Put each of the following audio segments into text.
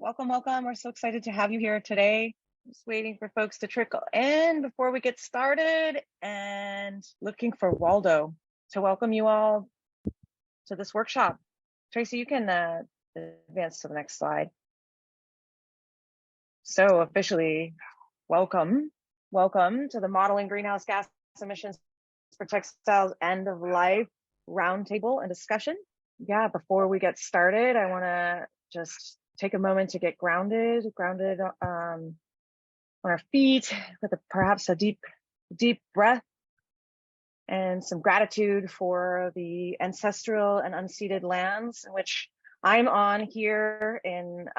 Welcome, welcome. We're so excited to have you here today. Just waiting for folks to trickle in before we get started and looking for Waldo to welcome you all to this workshop. Tracy, you can advance to the next slide. So officially, welcome to the Modeling Greenhouse Gas Emissions for Textiles End of Life Roundtable and discussion. Yeah, before we get started, I want to just take a moment to get grounded on our feet with perhaps a deep breath and some gratitude for the ancestral and unceded lands in which I'm on here in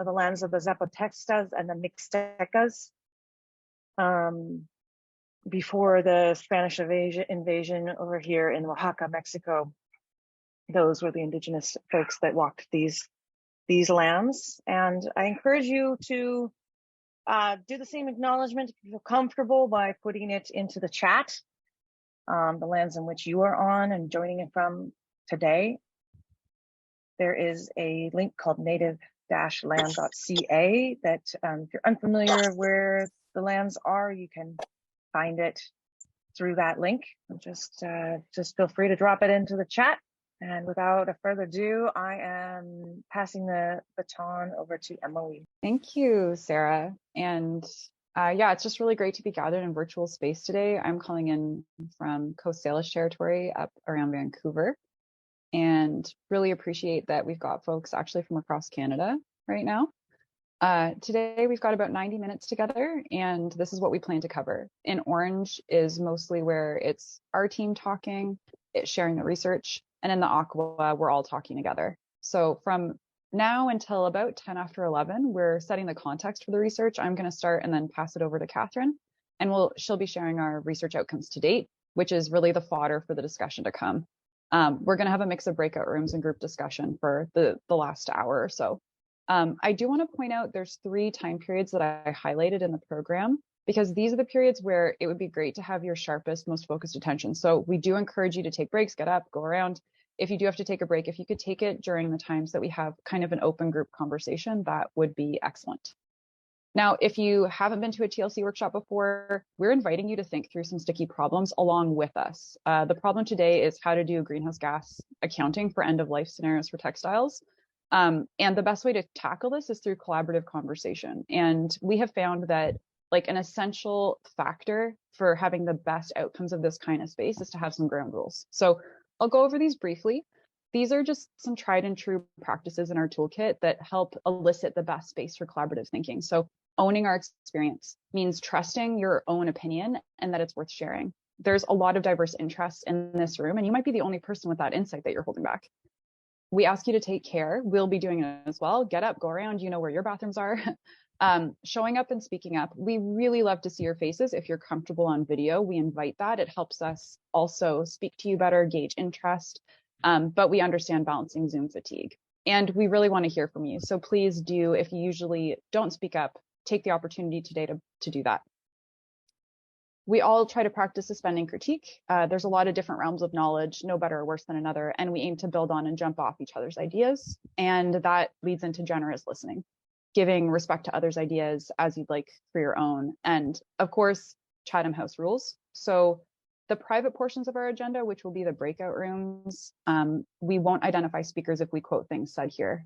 the lands of the Zapotecs and the Mixtecas. Before the Spanish invasion over here in Oaxaca, Mexico, those were the indigenous folks that walked these lands. And I encourage you to do the same acknowledgement if you feel comfortable by putting it into the chat, the lands in which you are on and joining it from today. There is a link called native-land.ca that if you're unfamiliar where the lands are, you can find it through that link. Just feel free to drop it into the chat. And without a further ado, I am passing the baton over to Emily. Thank you, Sarah. And yeah, it's just really great to be gathered in virtual space today. I'm calling in from Coast Salish territory up around Vancouver, and really appreciate that we've got folks actually from across Canada right now. Today, we've got about 90 minutes together, and this is what we plan to cover. In orange is mostly where it's our team talking, it's sharing the research, and in the aqua, we're all talking together. So from now until about 10 after 11, we're setting the context for the research. I'm going to start and then pass it over to Katherine, and she'll be sharing our research outcomes to date, which is really the fodder for the discussion to come. We're going to have a mix of breakout rooms and group discussion for the last hour or so. I do want to point out there's 3 time periods that I highlighted in the program, because these are the periods where it would be great to have your sharpest, most focused attention. So we do encourage you to take breaks, get up, go around. If you do have to take a break, if you could take it during the times that we have kind of an open group conversation, that would be excellent. Now, if you haven't been to a TLC workshop before, we're inviting you to think through some sticky problems along with us. The problem today is how to do greenhouse gas accounting for end-of-life scenarios for textiles. And the best way to tackle this is through collaborative conversation. And we have found that like an essential factor for having the best outcomes of this kind of space is to have some ground rules. So I'll go over these briefly. These are just some tried and true practices in our toolkit that help elicit the best space for collaborative thinking. So owning our experience means trusting your own opinion and that it's worth sharing. There's a lot of diverse interests in this room, and you might be the only person with that insight that you're holding back. We ask you to take care. We'll be doing it as well. Get up, go around, you know where your bathrooms are. Showing up and speaking up. We really love to see your faces. If you're comfortable on video, we invite that. It helps us also speak to you better, gauge interest, but we understand balancing Zoom fatigue. And we really want to hear from you. So please do, if you usually don't speak up, take the opportunity today to do that. We all try to practice suspending critique. There's a lot of different realms of knowledge, no better or worse than another, and we aim to build on and jump off each other's ideas. And that leads into generous listening, giving respect to others' ideas as you'd like for your own. And of course, Chatham House rules. So the private portions of our agenda, which will be the breakout rooms, we won't identify speakers if we quote things said here.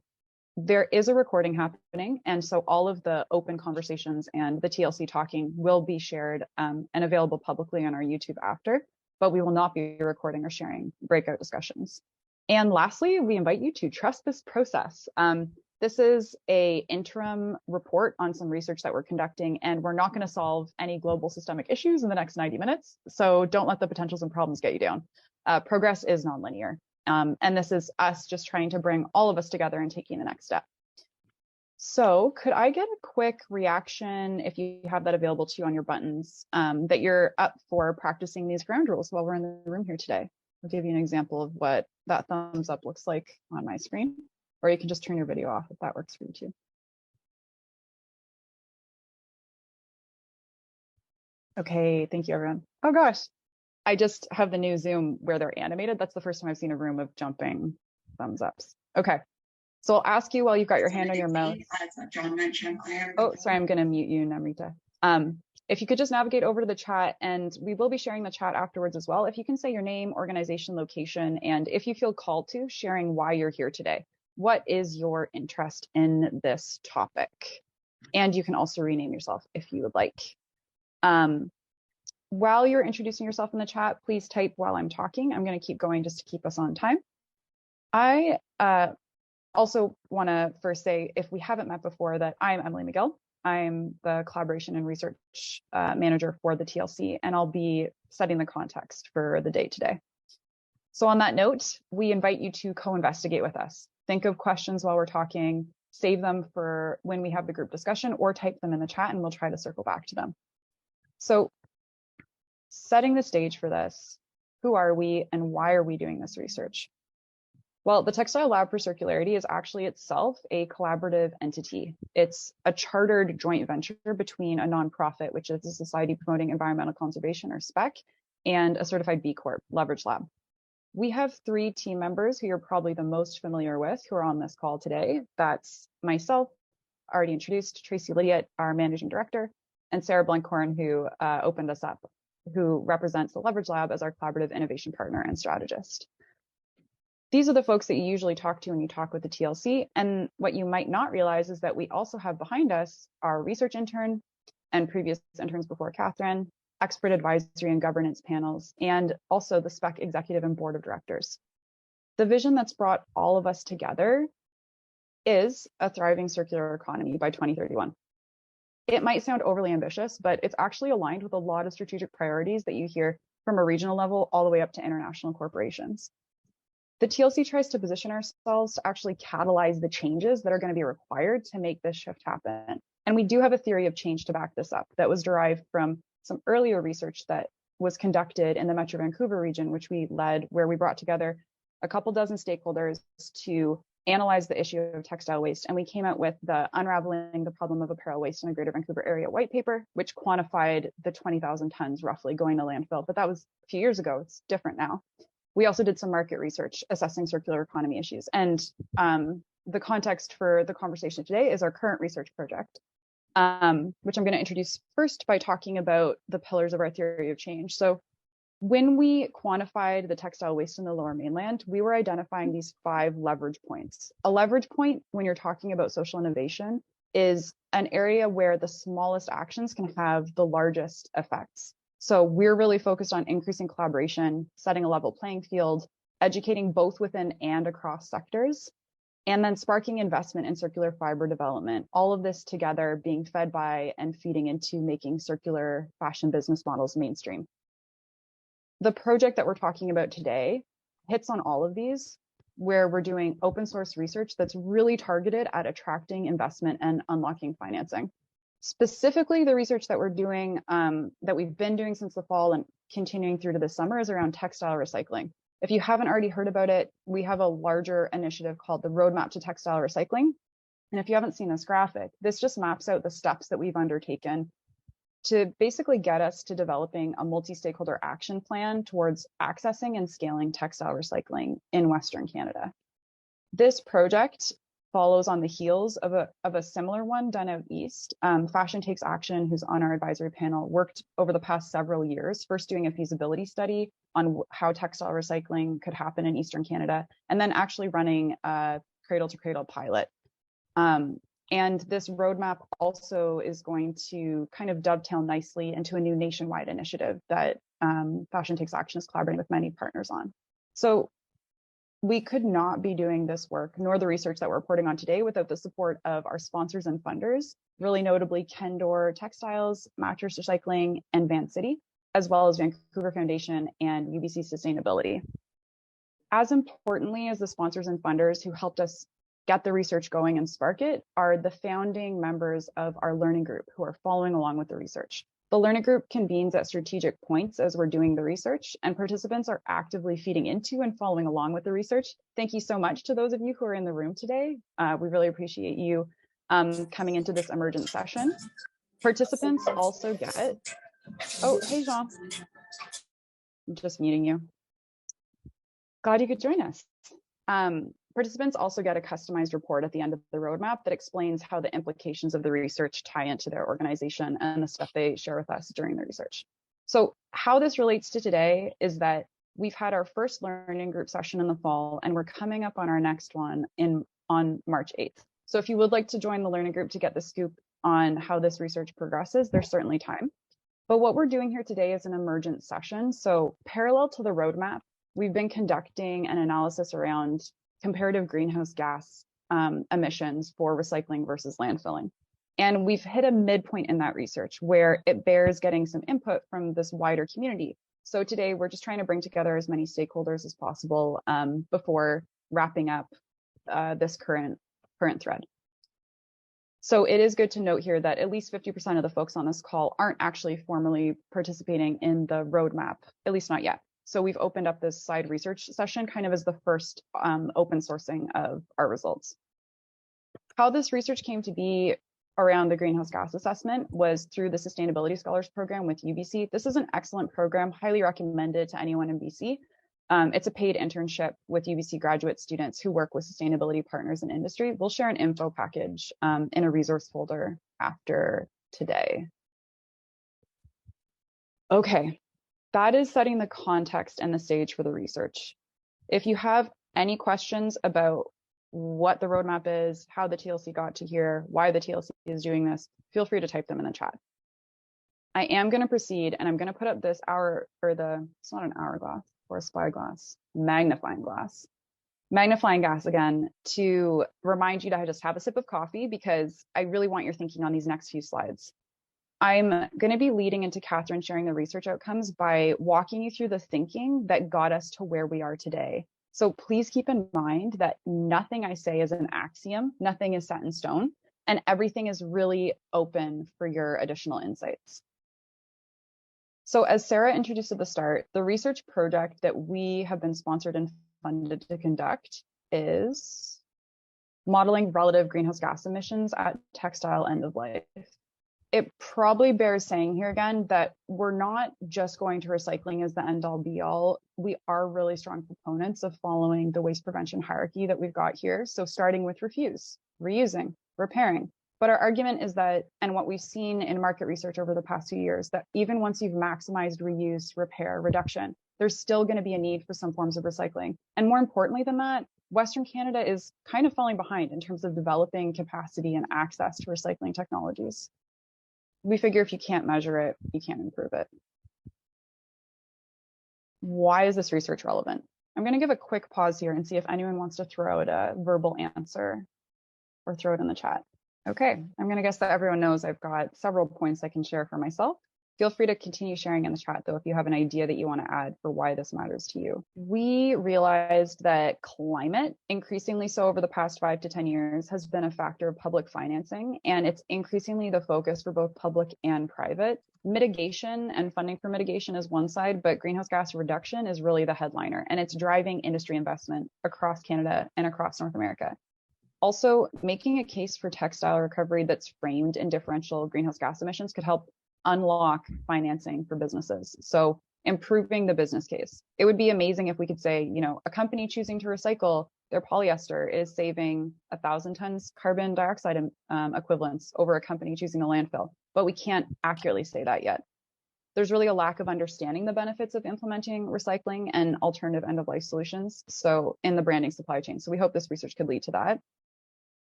There is a recording happening, and so all of the open conversations and the TLC talking will be shared and available publicly on our YouTube after, but we will not be recording or sharing breakout discussions. And lastly, we invite you to trust this process. This is an interim report on some research that we're conducting, and we're not going to solve any global systemic issues in the next 90 minutes, so don't let the potentials and problems get you down. Progress is nonlinear. And this is us just trying to bring all of us together and taking the next step. So could I get a quick reaction, if you have that available to you on your buttons, that you're up for practicing these ground rules while we're in the room here today? I'll give you an example of what that thumbs up looks like on my screen, or you can just turn your video off if that works for you too. Okay, thank you everyone. Oh gosh. I just have the new Zoom where they're animated. That's the first time I've seen a room of jumping thumbs ups. Okay, So I'll ask you while you've got your hand on your mouth. Oh, sorry, I'm going to mute you, Namrita. If you could just navigate over to the chat, and we will be sharing the chat afterwards as well. If you can say your name, organization, location, and if you feel called to, sharing why you're here today. What is your interest in this topic? And you can also rename yourself if you would like. While you're introducing yourself in the chat, please type while I'm talking. I'm going to keep going just to keep us on time. I also want to first say, if we haven't met before, that I'm Emily Miguel. I'm the collaboration and research manager for the TLC, and I'll be setting the context for the day today. So on that note, we invite you to co-investigate with us. Think of questions while we're talking, save them for when we have the group discussion, or type them in the chat and we'll try to circle back to them. So setting the stage for this, who are we and why are we doing this research? Well, the Textile Lab for Circularity is actually itself a collaborative entity. It's a chartered joint venture between a nonprofit, which is the Society Promoting Environmental Conservation, or SPEC, and a certified B Corp, Leverage Lab. We have 3 team members who you're probably the most familiar with who are on this call today. That's myself, already introduced, Tracy Lydiot, our managing director, and Sarah Blankhorn, who opened us up, who represents the Leverage Lab as our collaborative innovation partner and strategist. These are the folks that you usually talk to when you talk with the TLC. And what you might not realize is that we also have behind us our research intern and previous interns before Katherine, expert advisory and governance panels, and also the SPEC executive and board of directors. The vision that's brought all of us together is a thriving circular economy by 2031. It might sound overly ambitious, but it's actually aligned with a lot of strategic priorities that you hear from a regional level all the way up to international corporations. The TLC tries to position ourselves to actually catalyze the changes that are going to be required to make this shift happen. And we do have a theory of change to back this up that was derived from some earlier research that was conducted in the Metro Vancouver region, which we led, where we brought together a couple dozen stakeholders to analyze the issue of textile waste. And we came out with the Unraveling the Problem of Apparel Waste in the Greater Vancouver Area white paper, which quantified the 20,000 tons roughly going to landfill. But that was a few years ago. It's different now. We also did some market research assessing circular economy issues. And the context for the conversation today is our current research project, which I'm going to introduce first by talking about the pillars of our theory of change. So when we quantified the textile waste in the Lower Mainland, we were identifying these 5 leverage points. A leverage point, when you're talking about social innovation, is an area where the smallest actions can have the largest effects. So we're really focused on increasing collaboration, setting a level playing field, educating both within and across sectors, and then sparking investment in circular fiber development. All of this together being fed by and feeding into making circular fashion business models mainstream. The project that we're talking about today hits on all of these, where we're doing open source research that's really targeted at attracting investment and unlocking financing. Specifically, the research that we're doing, that we've been doing since the fall and continuing through to the summer, is around textile recycling. If you haven't already heard about it, we have a larger initiative called the Roadmap to Textile Recycling. And if you haven't seen this graphic, this just maps out the steps that we've undertaken to basically get us to developing a multi-stakeholder action plan towards accessing and scaling textile recycling in Western Canada. This project follows on the heels of a similar one done out east. Fashion Takes Action, who's on our advisory panel, worked over the past several years, first doing a feasibility study on how textile recycling could happen in Eastern Canada, and then actually running a cradle-to-cradle pilot. And this roadmap also is going to kind of dovetail nicely into a new nationwide initiative that Fashion Takes Action is collaborating with many partners on. So we could not be doing this work, nor the research that we're reporting on today, without the support of our sponsors and funders, really notably Kendor Textiles, Mattress Recycling, and Van City, as well as Vancouver Foundation and UBC Sustainability. As importantly as the sponsors and funders who helped us get the research going and spark it are the founding members of our learning group who are following along with the research. The learning group convenes at strategic points as we're doing the research, and participants are actively feeding into and following along with the research. Thank you so much to those of you who are in the room today. We really appreciate you coming into this emergent session. Participants also get, oh, hey, Jean. I'm just muting you. Glad you could join us. Participants also get a customized report at the end of the roadmap that explains how the implications of the research tie into their organization and the stuff they share with us during the research. So how this relates to today is that we've had our first learning group session in the fall, and we're coming up on our next one on March 8th. So if you would like to join the learning group to get the scoop on how this research progresses, there's certainly time. But what we're doing here today is an emergent session. So parallel to the roadmap, we've been conducting an analysis around comparative greenhouse gas emissions for recycling versus landfilling. And we've hit a midpoint in that research where it bears getting some input from this wider community. So today we're just trying to bring together as many stakeholders as possible before wrapping up this current thread. So it is good to note here that at least 50% of the folks on this call aren't actually formally participating in the roadmap, at least not yet. So we've opened up this side research session kind of as the first open sourcing of our results. How this research came to be around the greenhouse gas assessment was through the Sustainability Scholars program with UBC. This is an excellent program, highly recommended to anyone in BC. It's a paid internship with UBC graduate students who work with sustainability partners in industry. We'll share an info package in a resource folder after today. Okay, that is setting the context and the stage for the research. If you have any questions about what the roadmap is, how the TLC got to here, why the TLC is doing this, feel free to type them in the chat. I am going to proceed, and I'm going to put up this it's not an hourglass or a spyglass, magnifying gas again to remind you to just have a sip of coffee, because I really want your thinking on these next few slides. I'm going to be leading into Katherine sharing the research outcomes by walking you through the thinking that got us to where we are today. So please keep in mind that nothing I say is an axiom, nothing is set in stone, and everything is really open for your additional insights. So as Sarah introduced at the start, the research project that we have been sponsored and funded to conduct is modeling relative greenhouse gas emissions at textile end of life. It probably bears saying here again that we're not just going to recycling as the end all be all. We are really strong proponents of following the waste prevention hierarchy that we've got here. So starting with refuse, reusing, repairing. But our argument is that, and what we've seen in market research over the past few years, that even once you've maximized reuse, repair, reduction, there's still going to be a need for some forms of recycling. And more importantly than that, Western Canada is kind of falling behind in terms of developing capacity and access to recycling technologies. We figure if you can't measure it, you can't improve it. Why is this research relevant? I'm going to give a quick pause here and see if anyone wants to throw out a verbal answer or throw it in the chat. Okay, I'm going to guess that everyone knows I've got several points I can share for myself. Feel free to continue sharing in the chat, though, if you have an idea that you want to add for why this matters to you. We realized that climate, increasingly so over the past 5 to 10 years, has been a factor of public financing, and it's increasingly the focus for both public and private. Mitigation and funding for mitigation is one side, but greenhouse gas reduction is really the headliner, and it's driving industry investment across Canada and across North America. Also, making a case for textile recovery that's framed in differential greenhouse gas emissions could help unlock financing for businesses. So improving the business case. It would be amazing if we could say, you know, a company choosing to recycle their polyester is saving 1,000 tons carbon dioxide equivalents over a company choosing a landfill, but we can't accurately say that yet. There's really a lack of understanding the benefits of implementing recycling and alternative end-of-life solutions, so in the branding supply chain. So we hope this research could lead to that.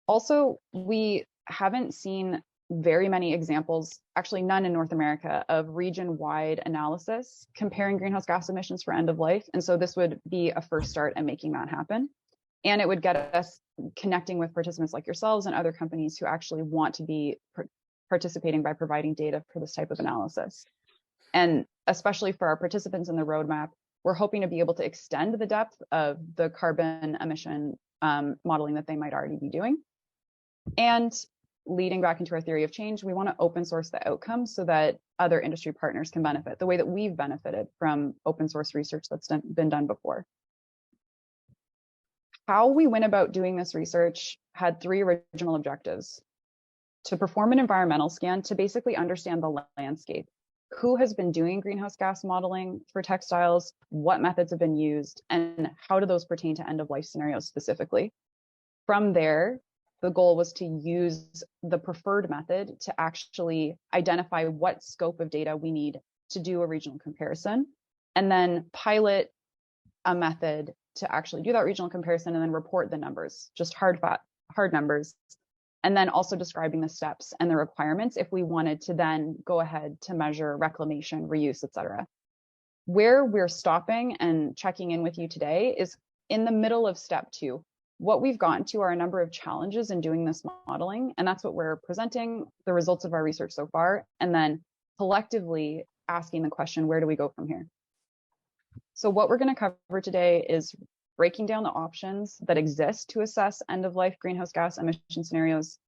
Also, we haven't seen very many examples, actually none in North America, of region-wide analysis comparing greenhouse gas emissions for end of life. And so this would be a first start at making that happen. And it would get us connecting with participants like yourselves and other companies who actually want to be participating by providing data for this type of analysis. And especially for our participants in the roadmap, we're hoping to be able to extend the depth of the carbon emission modeling that they might already be doing. And leading back into our theory of change, we want to open source the outcomes so that other industry partners can benefit the way that we've benefited from open source research that's been done before. How we went about doing this research had 3 original objectives: to perform an environmental scan to basically understand the landscape. who has been doing greenhouse gas modeling for textiles, what methods have been used, and how do those pertain to end-of-life scenarios specifically. From there, the goal was to use the preferred method to actually identify what scope of data we need to do a regional comparison, and then pilot a method to actually do that regional comparison and then report the numbers, just hard numbers, and then also describing the steps and the requirements if we wanted to then go ahead to measure reclamation, reuse, etc. Where we're stopping and checking in with you today is in the middle of step 2. What we've gotten to are a number of challenges in doing this modeling, and that's what we're presenting, the results of our research so far, and then collectively asking the question, where do we go from here? So what we're going to cover today is breaking down the options that exist to assess end-of-life greenhouse gas emission scenarios,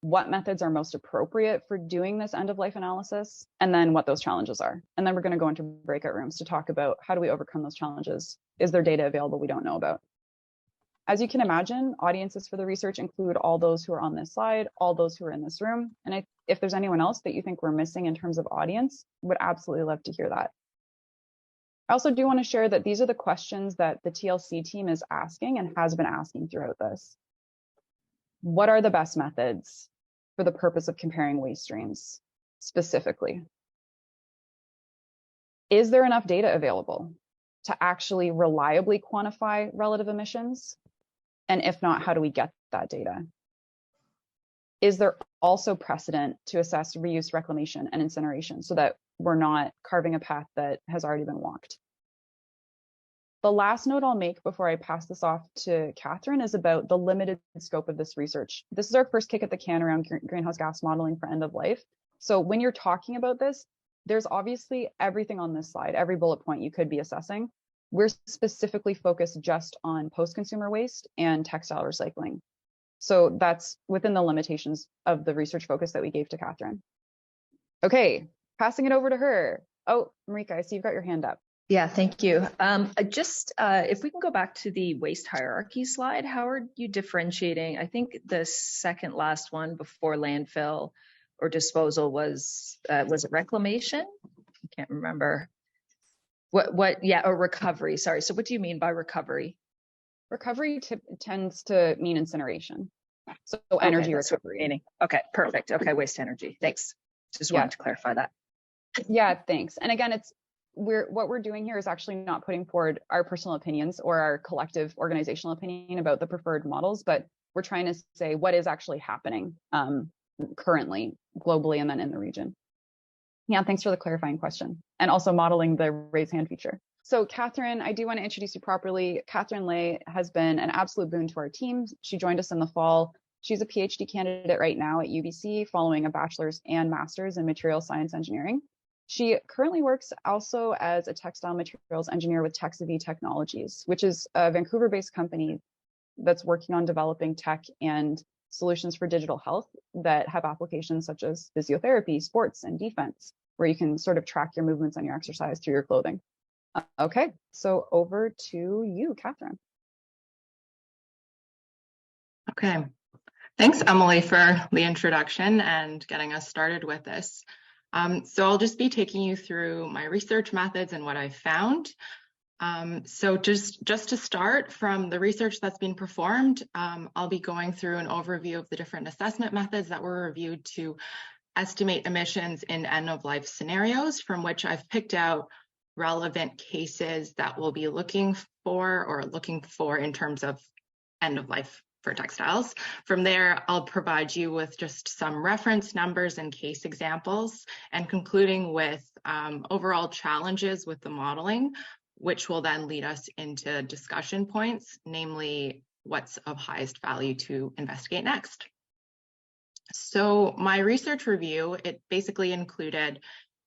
what methods are most appropriate for doing this end-of-life analysis, and then what those challenges are. And then we're going to go into breakout rooms to talk about how do we overcome those challenges? Is there data available we don't know about? As you can imagine, audiences for the research include all those who are on this slide, all those who are in this room. And if there's anyone else that you think we're missing in terms of audience, would absolutely love to hear that. I also do want to share that these are the questions that the TLC team is asking and has been asking throughout this. What are the best methods for the purpose of comparing waste streams specifically? Is there enough data available to actually reliably quantify relative emissions? And if not, how do we get that data? Is there also precedent to assess reuse, reclamation, and incineration so that we're not carving a path that has already been walked? The last note I'll make before I pass this off to Katherine is about the limited scope of this research. This is our first kick at the can around greenhouse gas modeling for end of life. So when you're talking about this, there's obviously everything on this slide, every bullet point you could be assessing. We're specifically focused just on post-consumer waste and textile recycling. So that's within the limitations of the research focus that we gave to Katherine. Okay, passing it over to her. Oh, Marika, I see you've got your hand up. Yeah, thank you. If we can go back to the waste hierarchy slide, how are you differentiating? I think the second last one before landfill or disposal was it reclamation? I can't remember. Or recovery, sorry. So what do you mean by recovery? Recovery tends to mean incineration. So energy recovery. Okay, perfect. Okay, waste energy. Thanks. Just wanted to clarify that. Yeah, thanks. And again, what we're doing here is actually not putting forward our personal opinions or our collective organizational opinion about the preferred models, but we're trying to say what is actually happening currently, globally, and then in the region. Yeah, thanks for the clarifying question. And also modeling the raise hand feature. So Katherine, I do want to introduce you properly. Katherine Lay has been an absolute boon to our team. She joined us in the fall. She's a PhD candidate right now at UBC, following a bachelor's and master's in material science engineering. She currently works also as a textile materials engineer with Textiles Technologies, which is a Vancouver-based company that's working on developing tech and solutions for digital health that have applications such as physiotherapy, sports, and defense, where you can sort of track your movements and your exercise through your clothing. Okay, so over to you, Katherine. Okay, thanks, Emily, for the introduction and getting us started with this. So I'll just be taking you through my research methods and what I've found. So just to start from the research that's been performed, I'll be going through an overview of the different assessment methods that were reviewed to estimate emissions in end-of-life scenarios, from which I've picked out relevant cases that we'll be looking for in terms of end-of-life for textiles. From there, I'll provide you with just some reference numbers and case examples, and concluding with overall challenges with the modeling, which will then lead us into discussion points, namely what's of highest value to investigate next. So my research review, it basically included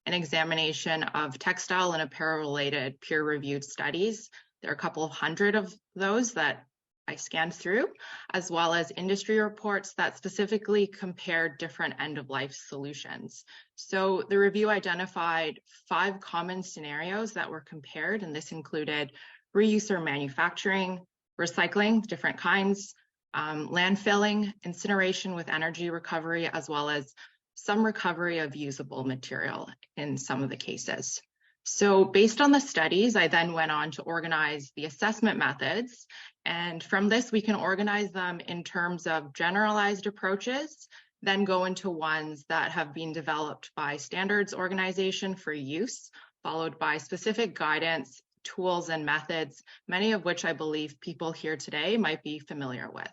an examination of textile and apparel-related peer-reviewed studies. There are a couple of hundred of those that I scanned through, as well as industry reports that specifically compared different end-of-life solutions. So the review identified 5 common scenarios that were compared, and this included reuse or manufacturing, recycling, different kinds, landfilling, incineration with energy recovery, as well as some recovery of usable material in some of the cases. So based on the studies, I then went on to organize the assessment methods. And from this, we can organize them in terms of generalized approaches, then go into ones that have been developed by standards organization for use, followed by specific guidance, tools, and methods, many of which I believe people here today might be familiar with.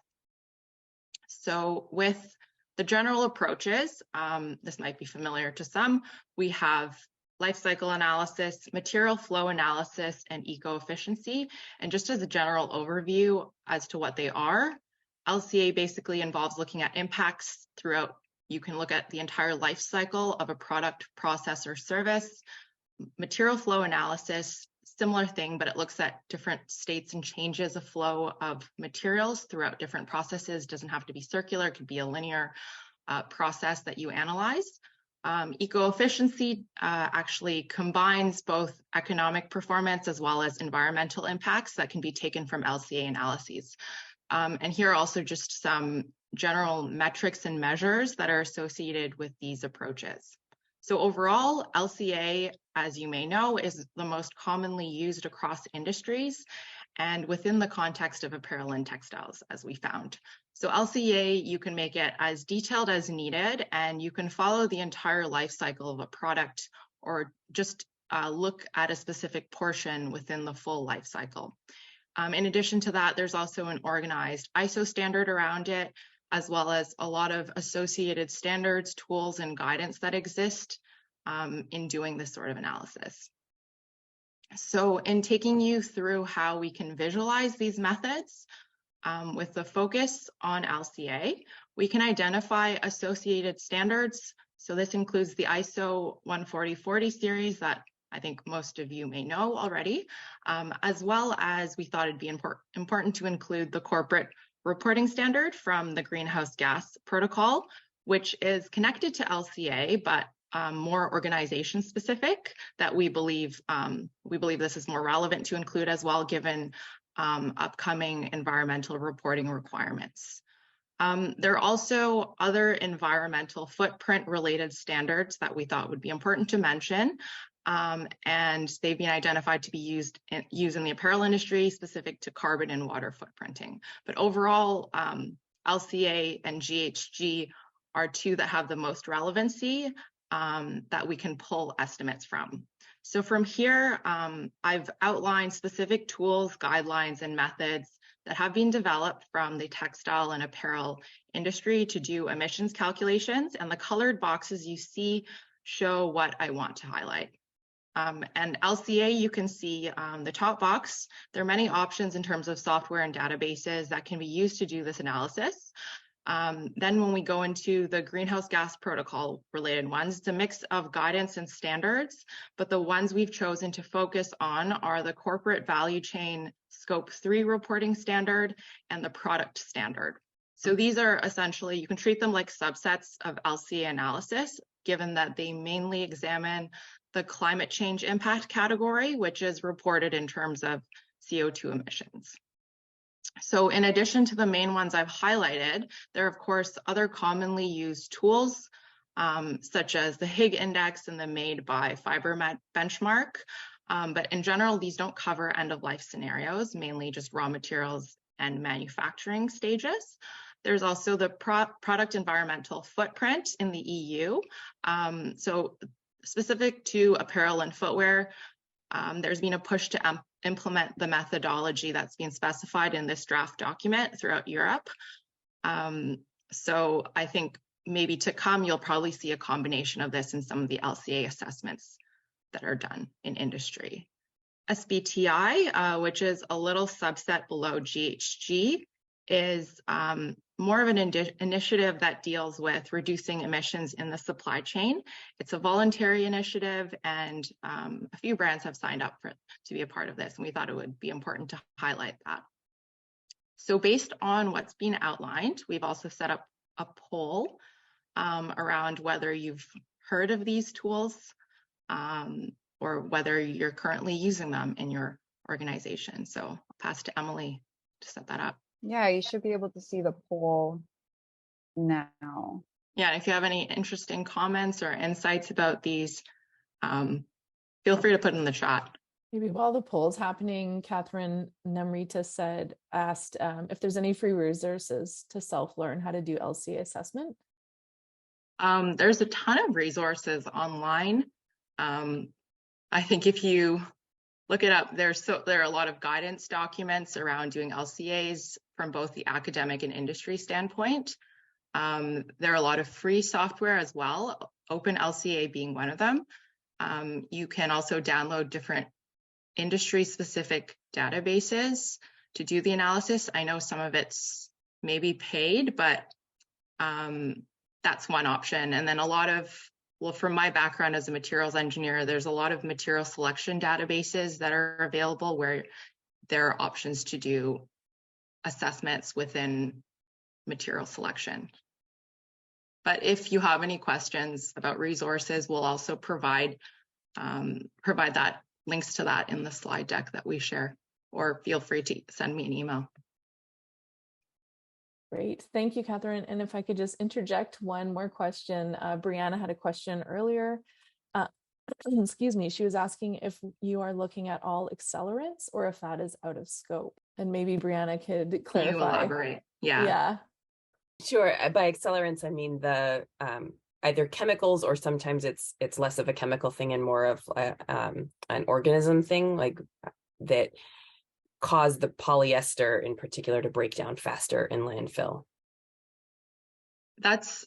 So with the general approaches, this might be familiar to some, we have life cycle analysis, material flow analysis, and eco-efficiency. And just as a general overview as to what they are, LCA basically involves looking at impacts throughout. You can look at the entire life cycle of a product, process, or service. Material flow analysis, similar thing, but it looks at different states and changes of flow of materials throughout different processes. Doesn't have to be circular, it could be a linear process that you analyze. Eco-efficiency actually combines both economic performance as well as environmental impacts that can be taken from LCA analyses. And here are also just some general metrics and measures that are associated with these approaches. So overall, LCA, as you may know, is the most commonly used across industries and within the context of apparel and textiles, as we found. So LCA, you can make it as detailed as needed, and you can follow the entire life cycle of a product or just look at a specific portion within the full life cycle. In addition to that, there's also an organized ISO standard around it, as well as a lot of associated standards, tools, and guidance that exist in doing this sort of analysis. So in taking you through how we can visualize these methods, with the focus on LCA, we can identify associated standards. So this includes the ISO 14040 series that I think most of you may know already, as well as we thought it'd be important to include the corporate reporting standard from the Greenhouse Gas Protocol, which is connected to LCA, but more organization specific, that we believe this is more relevant to include as well, given upcoming environmental reporting requirements. There are also other environmental footprint related standards that we thought would be important to mention, and they've been identified to be used in the apparel industry, specific to carbon and water footprinting. But overall, LCA and GHG are two that have the most relevancy that we can pull estimates from. So from here, I've outlined specific tools, guidelines, and methods that have been developed from the textile and apparel industry to do emissions calculations, and the colored boxes you see show what I want to highlight. And LCA, you can see the top box. There are many options in terms of software and databases that can be used to do this analysis. Then when we go into the greenhouse gas protocol related ones, it's a mix of guidance and standards, but the ones we've chosen to focus on are the corporate value chain scope 3 reporting standard and the product standard. So these are essentially, you can treat them like subsets of LCA analysis, given that they mainly examine the climate change impact category, which is reported in terms of CO2 emissions. So in addition to the main ones I've highlighted, there are of course other commonly used tools, such as the Higg index and the Made by Fiber benchmark. But in general, these don't cover end-of-life scenarios, mainly just raw materials and manufacturing stages. There's also the product environmental footprint in the EU. So specific to apparel and footwear, there's been a push to implement the methodology that's being specified in this draft document throughout Europe. So I think maybe to come, you'll probably see a combination of this in some of the LCA assessments that are done in industry. SBTI, which is a little subset below GHG, is more of an initiative that deals with reducing emissions in the supply chain. It's a voluntary initiative, and a few brands have signed up to be a part of this, and we thought it would be important to highlight that. So based on what's been outlined, we've also set up a poll around whether you've heard of these tools or whether you're currently using them in your organization. So I'll pass to Emily to set that up. Yeah, you should be able to see the poll now. Yeah, if you have any interesting comments or insights about these, feel free to put in the chat. Maybe while the poll's happening, Katherine Namrita asked if there's any free resources to self-learn how to do LCA assessment. There's a ton of resources online. I think if you look it up, there are a lot of guidance documents around doing LCAs from both the academic and industry standpoint. There are a lot of free software as well, OpenLCA being one of them. You can also download different industry-specific databases to do the analysis. I know some of it's maybe paid, but that's one option. And then well, from my background as a materials engineer, there's a lot of material selection databases that are available where there are options to do assessments within material selection. But if you have any questions about resources, we'll also provide that links to that in the slide deck that we share, or feel free to send me an email. Great, thank you, Katherine. And if I could just interject one more question. Brianna had a question earlier. Excuse me, she was asking if you are looking at all accelerants or if that is out of scope. And maybe Brianna could clarify. Can you elaborate? Yeah. Sure. By accelerants, I mean the either chemicals, or sometimes it's less of a chemical thing and more of an organism thing, like that cause the polyester in particular to break down faster in landfill. That's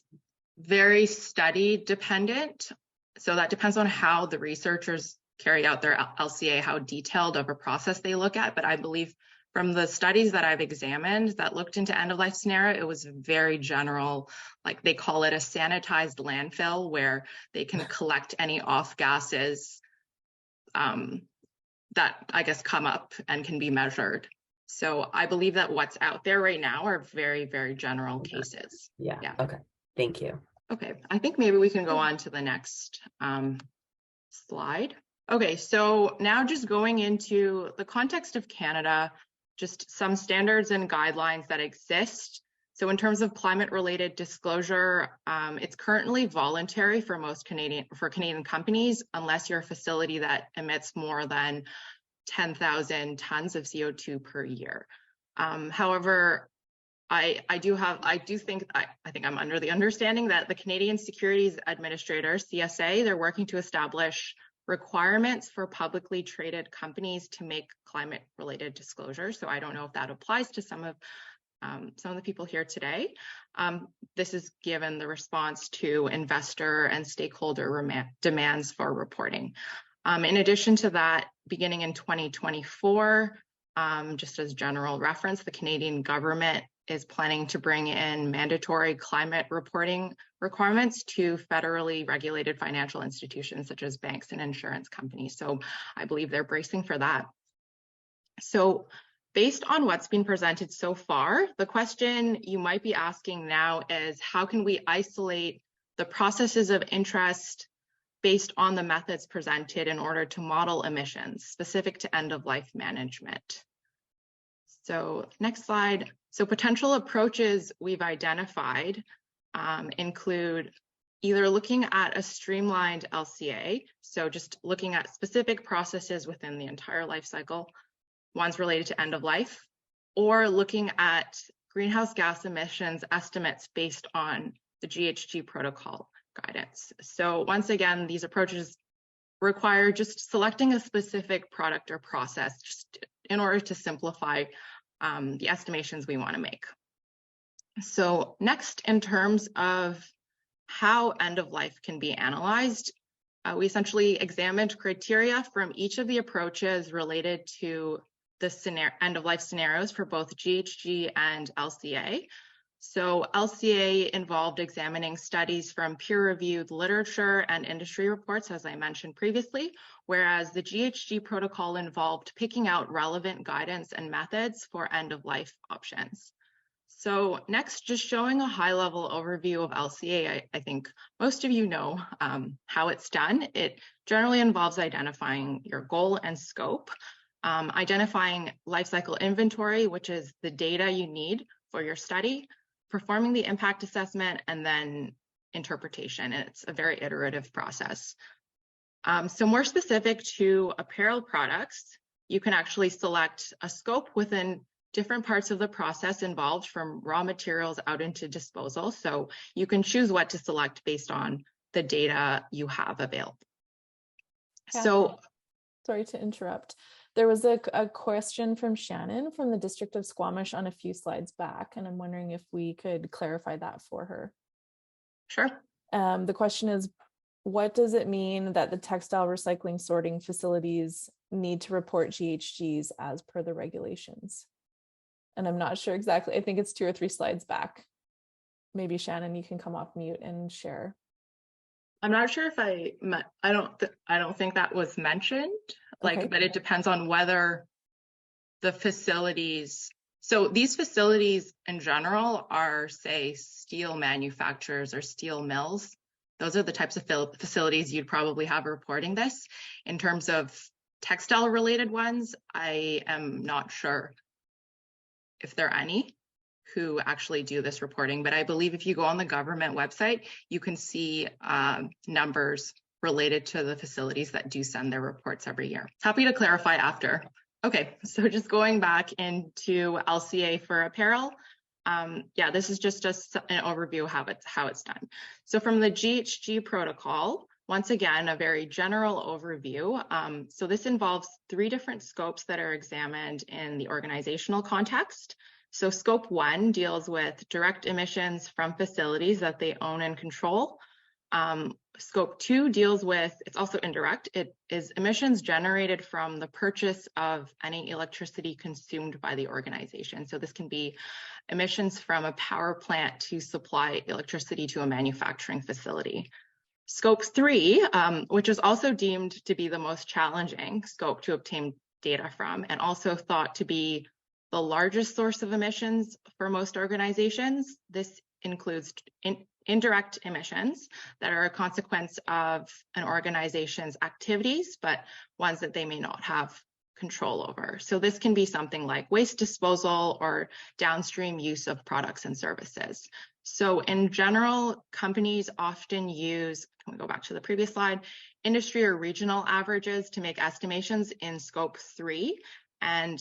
very study dependent. So that depends on how the researchers carry out their LCA, how detailed of a process they look at. But I believe from the studies that I've examined that looked into end-of-life scenario, it was very general, like they call it a sanitized landfill, where they can collect any off gases that I guess come up and can be measured. So I believe that what's out there right now are very, very general cases. Yeah. Okay. Thank you. Okay. I think maybe we can go on to the next slide. Okay. So now just going into the context of Canada, just some standards and guidelines that exist. So in terms of climate-related disclosure, it's currently voluntary for most Canadian companies, unless you're a facility that emits more than 10,000 tons of CO2 per year. However, I think I'm under the understanding that the Canadian Securities Administrators, CSA, they're working to establish requirements for publicly traded companies to make climate-related disclosures. So I don't know if that applies to some of the people here today. This is given the response to investor and stakeholder demands for reporting. In addition to that, beginning in 2024, just as general reference, the Canadian government is planning to bring in mandatory climate reporting requirements to federally regulated financial institutions such as banks and insurance companies. So I believe they're bracing for that. So based on what's been presented so far, the question you might be asking now is, how can we isolate the processes of interest based on the methods presented in order to model emissions specific to end-of-life management? So next slide. So potential approaches we've identified include either looking at a streamlined LCA, so just looking at specific processes within the entire life cycle, ones related to end of life, or looking at greenhouse gas emissions estimates based on the GHG protocol guidance. So once again, these approaches require just selecting a specific product or process just in order to simplify the estimations we want to make. So next, in terms of how end of life can be analyzed, we essentially examined criteria from each of the approaches related to the end of life scenarios for both GHG and LCA. So LCA involved examining studies from peer-reviewed literature and industry reports, as I mentioned previously, whereas the GHG protocol involved picking out relevant guidance and methods for end-of-life options. So next, just showing a high-level overview of LCA, I think most of you know how it's done. It generally involves identifying your goal and scope, identifying life cycle inventory, which is the data you need for your study, performing the impact assessment, and then interpretation, and it's a very iterative process. So more specific to apparel products, you can actually select a scope within different parts of the process involved, from raw materials out into disposal. So you can choose what to select based on the data you have available. So, sorry to interrupt. There was a question from Shannon from the District of Squamish on a few slides back, and I'm wondering if we could clarify that for her. Sure. The question is, what does it mean that the textile recycling sorting facilities need to report GHGs as per the regulations? And I'm not sure exactly. I think it's 2 or 3 slides back. Maybe Shannon, you can come off mute and share. I'm not sure if I don't think that was mentioned. Okay. But it depends on whether the facilities. So these facilities in general are, say, steel manufacturers or steel mills. Those are the types of facilities you'd probably have reporting this. In terms of textile related ones, I am not sure if there are any who actually do this reporting, but I believe if you go on the government website, you can see numbers related to the facilities that do send their reports every year. Happy to clarify after. Okay, so just going back into LCA for apparel. This is just an overview of how it's done. So from the GHG protocol, once again, a very general overview. So this involves 3 different scopes that are examined in the organizational context. So scope 1 deals with direct emissions from facilities that they own and control. Scope 2 deals with, it's also indirect, it is emissions generated from the purchase of any electricity consumed by the organization. So this can be emissions from a power plant to supply electricity to a manufacturing facility. Scope 3, which is also deemed to be the most challenging scope to obtain data from, and also thought to be the largest source of emissions for most organizations. This includes indirect emissions that are a consequence of an organization's activities, but ones that they may not have control over. So this can be something like waste disposal or downstream use of products and services. So in general, companies often use, can we go back to the previous slide, industry or regional averages to make estimations in scope 3. And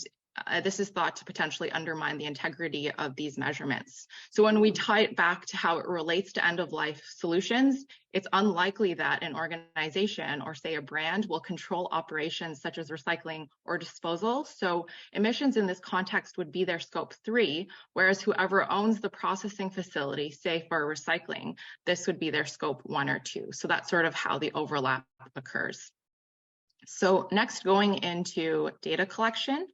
this is thought to potentially undermine the integrity of these measurements. So when we tie it back to how it relates to end-of-life solutions, it's unlikely that an organization or, say, a brand will control operations such as recycling or disposal. So emissions in this context would be their scope 3, whereas whoever owns the processing facility, say for recycling, this would be their scope 1 or 2. So that's sort of how the overlap occurs. So next, going into data collection.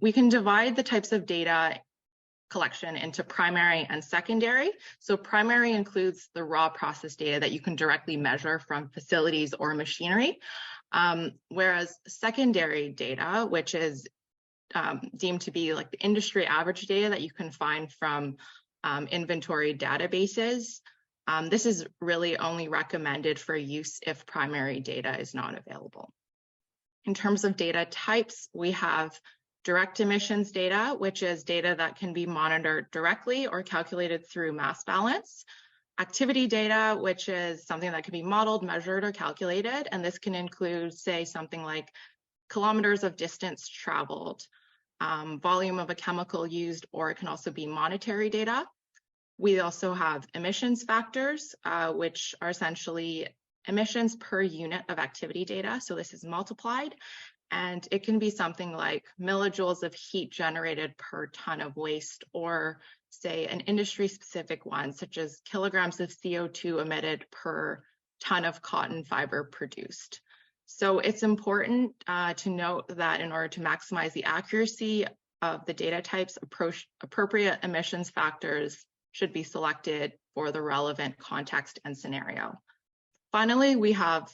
We can divide the types of data collection into primary and secondary. So primary includes the raw process data that you can directly measure from facilities or machinery, whereas secondary data, which is deemed to be like the industry average data that you can find from inventory databases. This is really only recommended for use if primary data is not available. In terms of data types, we have direct emissions data, which is data that can be monitored directly or calculated through mass balance. Activity data, which is something that can be modeled, measured, or calculated. And this can include, say, something like kilometers of distance traveled, volume of a chemical used, or it can also be monetary data. We also have emissions factors, which are essentially emissions per unit of activity data. So this is multiplied, and it can be something like millijoules of heat generated per ton of waste, or say an industry specific one, such as kilograms of CO2 emitted per ton of cotton fiber produced. So it's important to note that in order to maximize the accuracy of the data types, appropriate emissions factors should be selected for the relevant context and scenario. Finally, we have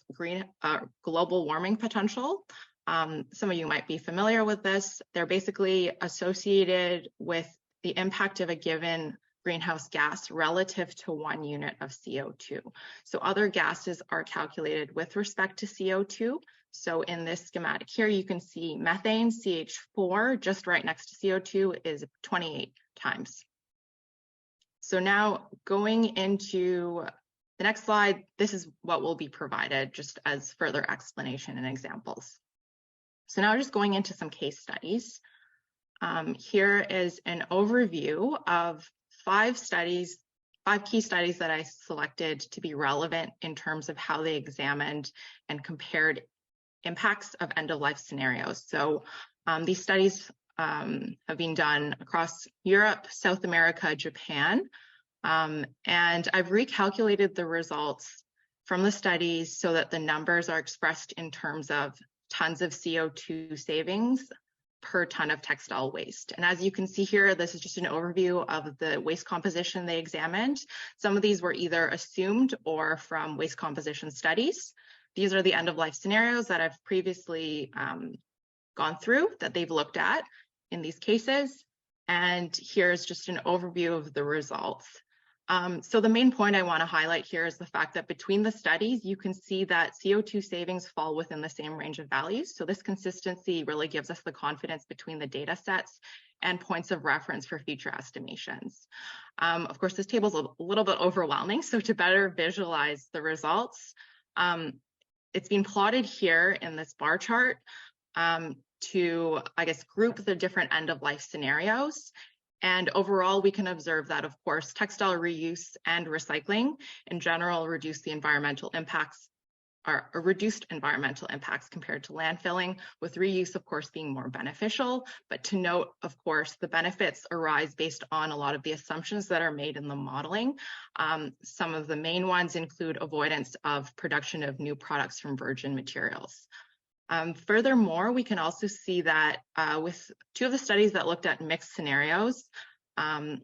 global warming potential. Some of you might be familiar with this. They're basically associated with the impact of a given greenhouse gas relative to 1 unit of CO2. So other gases are calculated with respect to CO2. So in this schematic here, you can see methane, CH4, just right next to CO2 is 28 times. So now going into the next slide, this is what will be provided just as further explanation and examples. So now just going into some case studies. Here is an overview of 5 key studies that I selected to be relevant in terms of how they examined and compared impacts of end-of-life scenarios. So these studies have been done across Europe, South America, Japan, and I've recalculated the results from the studies so that the numbers are expressed in terms of tons of CO2 savings per ton of textile waste. And as you can see here, this is just an overview of the waste composition they examined. Some of these were either assumed or from waste composition studies. These are the end-of-life scenarios that I've previously gone through that they've looked at in these cases. And here's just an overview of the results. So the main point I want to highlight here is the fact that between the studies, you can see that CO2 savings fall within the same range of values. So this consistency really gives us the confidence between the data sets and points of reference for future estimations. Of course, this table is a little bit overwhelming. So to better visualize the results, it's been plotted here in this bar chart to, I guess, group the different end-of-life scenarios. And overall, we can observe that, of course, textile reuse and recycling in general reduce the environmental impacts, or reduced environmental impacts compared to landfilling, with reuse, of course, being more beneficial. But to note, of course, the benefits arise based on a lot of the assumptions that are made in the modeling. Some of the main ones include avoidance of production of new products from virgin materials. Furthermore, we can also see that with 2 of the studies that looked at mixed scenarios,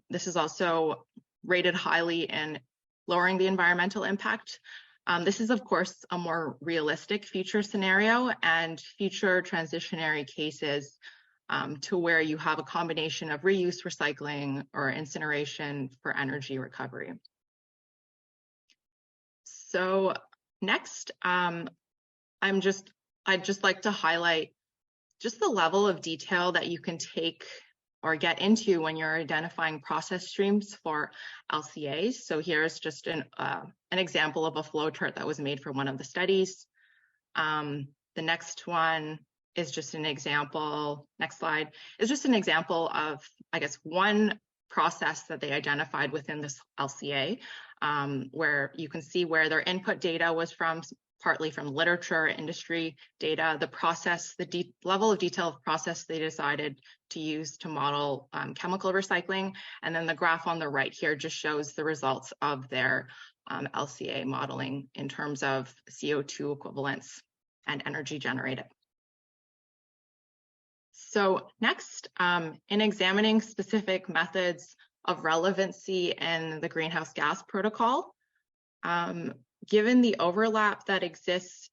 this is also rated highly in lowering the environmental impact. This is, of course, a more realistic future scenario and future transitionary cases to where you have a combination of reuse, recycling, or incineration for energy recovery. So next, I'd just like to highlight just the level of detail that you can take or get into when you're identifying process streams for LCAs. So here's just an example of a flow chart that was made for one of the studies. The next one is just an example, next slide, is just an example of, I guess, one process that they identified within this LCA, where you can see where their input data was from, partly from literature, industry data, the process, the level of detail of process they decided to use to model chemical recycling. And then the graph on the right here just shows the results of their LCA modeling in terms of CO2 equivalents and energy generated. So next, in examining specific methods of relevancy in the greenhouse gas protocol, given the overlap that exists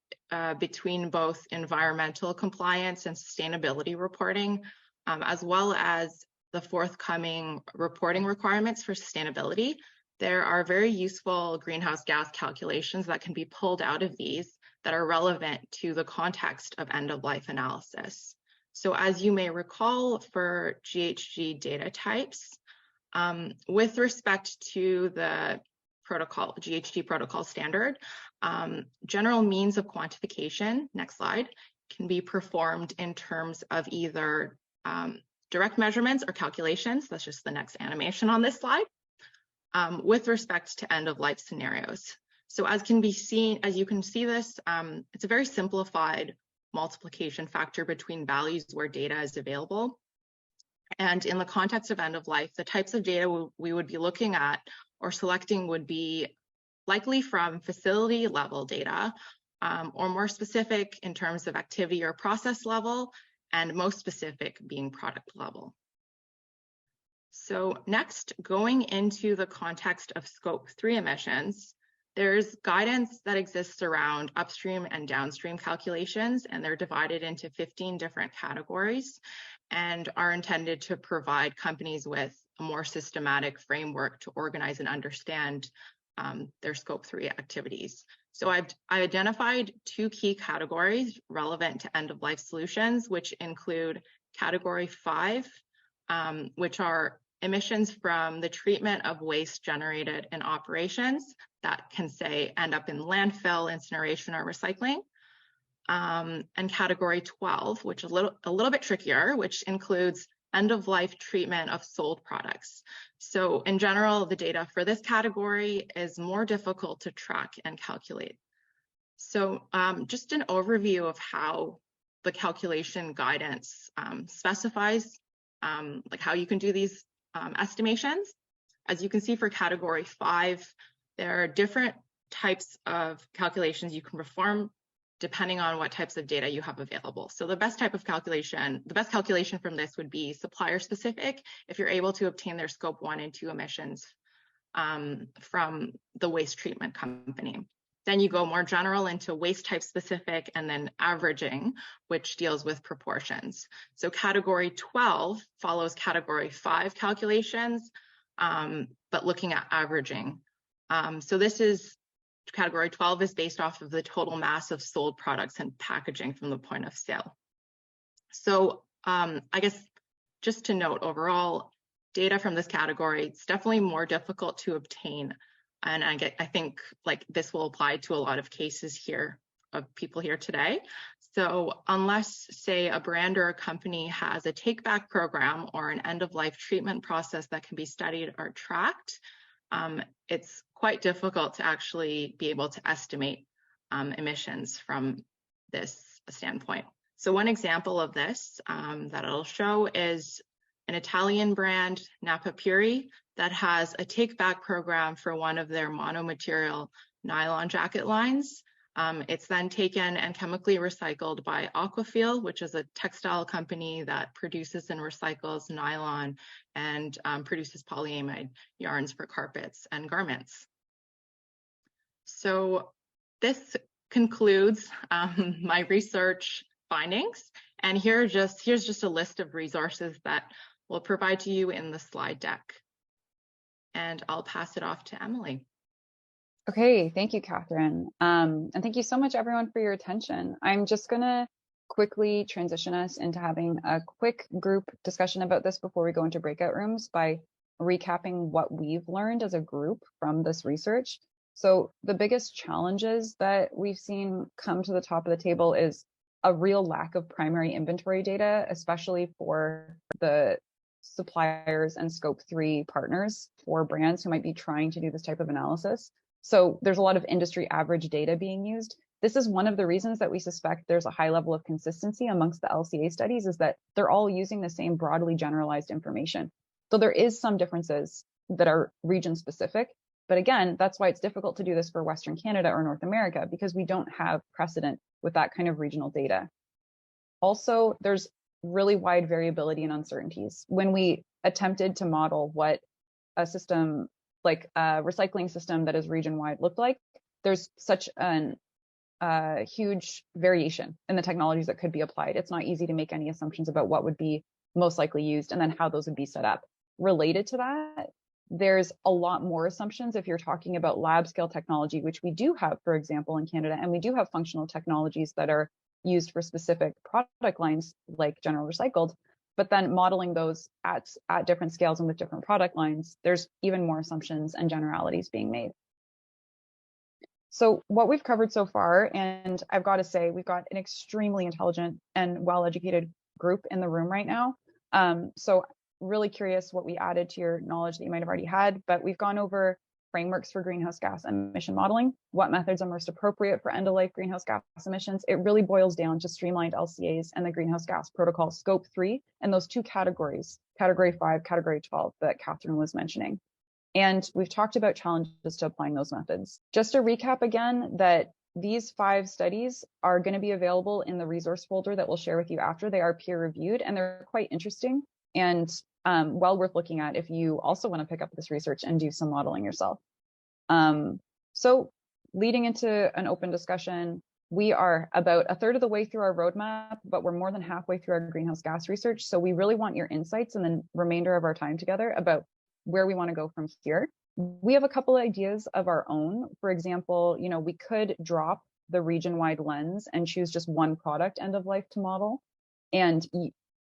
between both environmental compliance and sustainability reporting, as well as the forthcoming reporting requirements for sustainability, there are very useful greenhouse gas calculations that can be pulled out of these that are relevant to the context of end-of-life analysis. So as you may recall, for GHG data types, with respect to the protocol, GHG protocol standard, general means of quantification, next slide, can be performed in terms of either direct measurements or calculations, that's just the next animation on this slide, with respect to end-of-life scenarios. So as can be seen, as you can see this, it's a very simplified multiplication factor between values where data is available. And in the context of end-of-life, the types of data we would be looking at or selecting would be likely from facility level data, or more specific in terms of activity or process level, and most specific being product level. So next, going into the context of Scope 3 emissions, there's guidance that exists around upstream and downstream calculations, and they're divided into 15 different categories and are intended to provide companies with a more systematic framework to organize and understand their Scope 3 activities. So I identified 2 key categories relevant to end-of-life solutions, which include Category 5, which are emissions from the treatment of waste generated in operations that can, say, end up in landfill, incineration, or recycling. And category 12, which is a little bit trickier, which includes end-of-life treatment of sold products. So in general, the data for this category is more difficult to track and calculate. So just an overview of how the calculation guidance specifies like how you can do these estimations. As you can see for category 5, there are different types of calculations you can perform depending on what types of data you have available. So the best calculation from this would be supplier specific, if you're able to obtain their scope 1 and 2 emissions from the waste treatment company. Then you go more general into waste type specific, and then averaging, which deals with proportions. So category 12 follows category 5 calculations, but looking at averaging. So this is category 12 is based off of the total mass of sold products and packaging from the point of sale. So I guess just to note, overall, data from this category, it's definitely more difficult to obtain. And I think like this will apply to a lot of cases here of people here today. So unless, say, a brand or a company has a take-back program or an end-of-life treatment process that can be studied or tracked, it's quite difficult to actually be able to estimate emissions from this standpoint. So one example of this that it'll show is an Italian brand, Napa Puri, that has a take-back program for one of their monomaterial nylon jacket lines. It's then taken and chemically recycled by Aquafil, which is a textile company that produces and recycles nylon and produces polyamide yarns for carpets and garments. So this concludes my research findings. And here's just a list of resources that we'll provide to you in the slide deck. And I'll pass it off to Emily. Okay, thank you, Katherine. And thank you so much, everyone, for your attention. I'm just going to quickly transition us into having a quick group discussion about this before we go into breakout rooms by recapping what we've learned as a group from this research. So the biggest challenges that we've seen come to the top of the table is a real lack of primary inventory data, especially for the suppliers and scope 3 partners for brands who might be trying to do this type of analysis. So there's a lot of industry average data being used. This is one of the reasons that we suspect there's a high level of consistency amongst the LCA studies, is that they're all using the same broadly generalized information. So there is some differences that are region specific, but again, that's why it's difficult to do this for Western Canada or North America, because we don't have precedent with that kind of regional data. Also, there's really wide variability and uncertainties. When we attempted to model what a system like a recycling system that is region-wide looked like, there's such an huge variation in the technologies that could be applied. It's not easy to make any assumptions about what would be most likely used and then how those would be set up. Related to that, there's a lot more assumptions if you're talking about lab scale technology, which we do have, for example, in Canada, and we do have functional technologies that are used for specific product lines like general recycled, but then modeling those at different scales and with different product lines, there's even more assumptions and generalities being made. So what we've covered so far, and I've got to say, we've got an extremely intelligent and well-educated group in the room right now. So really curious what we added to your knowledge that you might have already had, but we've gone over frameworks for greenhouse gas emission modeling, what methods are most appropriate for end-of-life greenhouse gas emissions. It really boils down to streamlined LCAs and the greenhouse gas protocol scope 3 and those two categories, category 5, category 12 that Katherine was mentioning. And we've talked about challenges to applying those methods. Just to recap again, that these 5 studies are going to be available in the resource folder that we'll share with you after. They are peer reviewed and they're quite interesting and well worth looking at if you also want to pick up this research and do some modeling yourself. So leading into an open discussion, we are about a third of the way through our roadmap, but we're more than halfway through our greenhouse gas research. So we really want your insights in the remainder of our time together about where we want to go from here. We have a couple of ideas of our own. For example, we could drop the region-wide lens and choose just one product end of life to model. And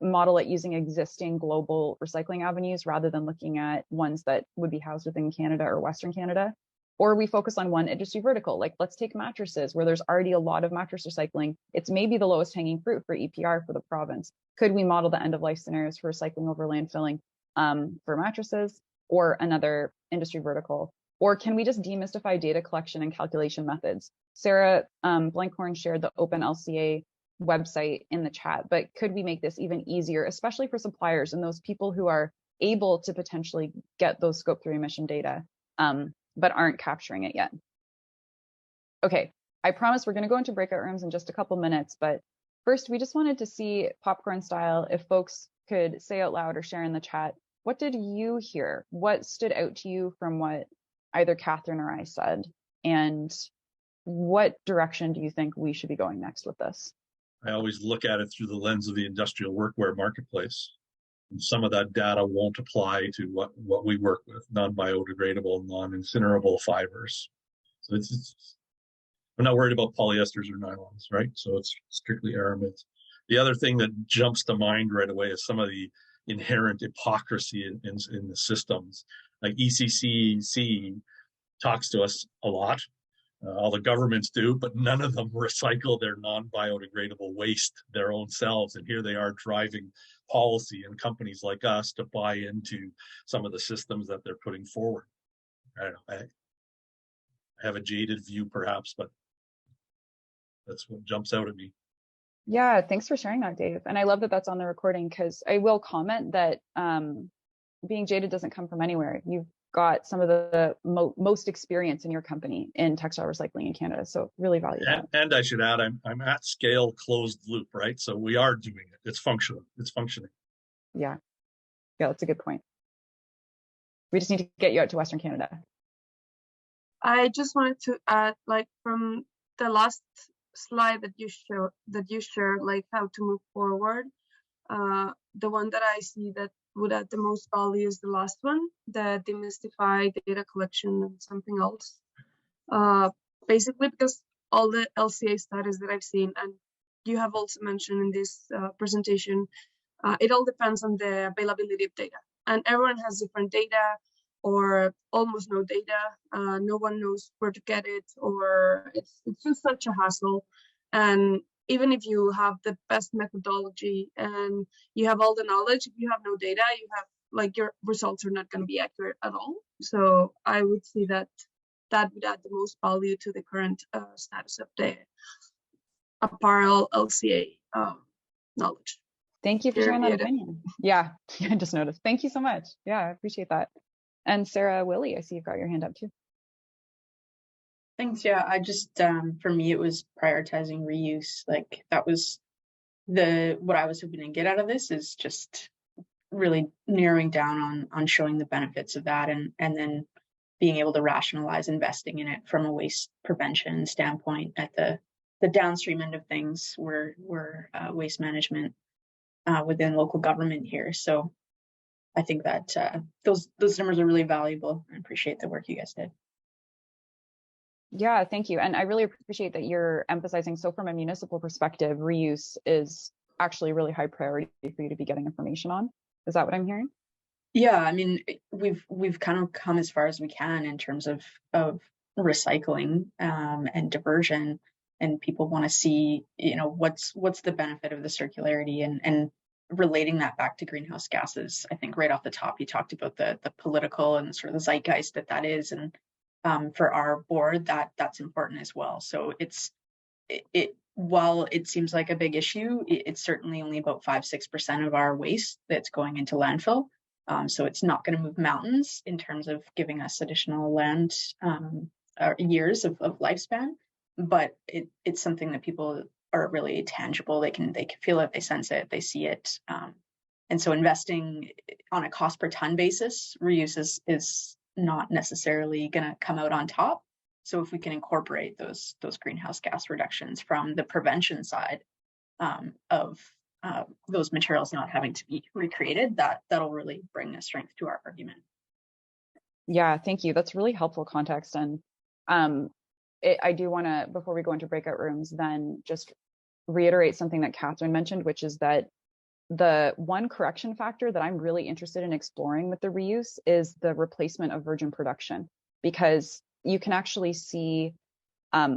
model it using existing global recycling avenues rather than looking at ones that would be housed within Canada or Western Canada. Or we focus on one industry vertical, like let's take mattresses where there's already a lot of mattress recycling. It's maybe the lowest hanging fruit for EPR for the province. Could we model the end of life scenarios for recycling over landfilling for mattresses or another industry vertical? Or can we just demystify data collection and calculation methods? Sarah Blankhorn shared the OpenLCA website in the chat, but could we make this even easier, especially for suppliers and those people who are able to potentially get those scope 3 emission data, but aren't capturing it yet? Okay, I promise we're going to go into breakout rooms in just a couple minutes, but first we just wanted to see, popcorn style, if folks could say out loud or share in the chat, what did you hear? What stood out to you from what either Katherine or I said? And what direction do you think we should be going next with this? I always look at it through the lens of the industrial workwear marketplace. And some of that data won't apply to what we work with, non-biodegradable, non-incinerable fibers. So I'm not worried about polyesters or nylons, right? So it's strictly aramids. The other thing that jumps to mind right away is some of the inherent hypocrisy in the systems. Like ECCC talks to us a lot. All the governments do, but none of them recycle their non-biodegradable waste their own selves. And here they are driving policy and companies like us to buy into some of the systems that they're putting forward. I don't know. I have a jaded view perhaps, but that's what jumps out at me. Yeah, thanks for sharing that, Dave. And I love that that's on the recording, because I will comment that being jaded doesn't come from anywhere. You've got some of the most experience in your company in textile recycling in Canada. So really value that. And I should add, I'm at scale closed loop, right? So we are doing it. It's functional. It's functioning. Yeah, that's a good point. We just need to get you out to Western Canada. I just wanted to add, like, from the last slide that you shared, like how to move forward. The one that I see that would add the most value is the last one, the demystify data collection and something else. Basically, because all the LCA studies that I've seen, and you have also mentioned in this presentation, it all depends on the availability of data. And everyone has different data or almost no data. No one knows where to get it, or it's just such a hassle. And even if you have the best methodology and you have all the knowledge, if you have no data, you have, like, your results are not going to be accurate at all. So I would see that would add the most value to the current status of the apparel LCA knowledge. Thank you for sharing that opinion. Yeah, I just noticed. Thank you so much. Yeah, I appreciate that. And Sarah, Willie, I see you've got your hand up too. Thanks. Yeah, I just, for me, it was prioritizing reuse. Like, that was what I was hoping to get out of this, is just really narrowing down on showing the benefits of that, and then being able to rationalize investing in it from a waste prevention standpoint at the downstream end of things. We're waste management within local government here. So I think that those numbers are really valuable. I appreciate the work you guys did. Yeah, thank you. And I really appreciate that you're emphasizing, so from a municipal perspective, reuse is actually really high priority for you to be getting information on. Is that what I'm hearing? Yeah, I mean, we've kind of come as far as we can in terms of recycling and diversion, and people want to see, what's the benefit of the circularity and relating that back to greenhouse gases. I think right off the top, you talked about the political and sort of the zeitgeist that is, and for our board, that's important as well. So while it seems like a big issue, it's certainly only about 5-6% of our waste that's going into landfill. So it's not going to move mountains in terms of giving us additional land or years of lifespan, but it's something that people are really tangible. They can feel it, they sense it, they see it. And so investing on a cost per ton basis, reuse is not necessarily going to come out on top. So if we can incorporate those greenhouse gas reductions from the prevention side of those materials not having to be recreated, that'll really bring a strength to our argument. Yeah, thank you. That's really helpful context. And I do want to, before we go into breakout rooms, then just reiterate something that Katherine mentioned, which is that the one correction factor that I'm really interested in exploring with the reuse is the replacement of virgin production, because you can actually see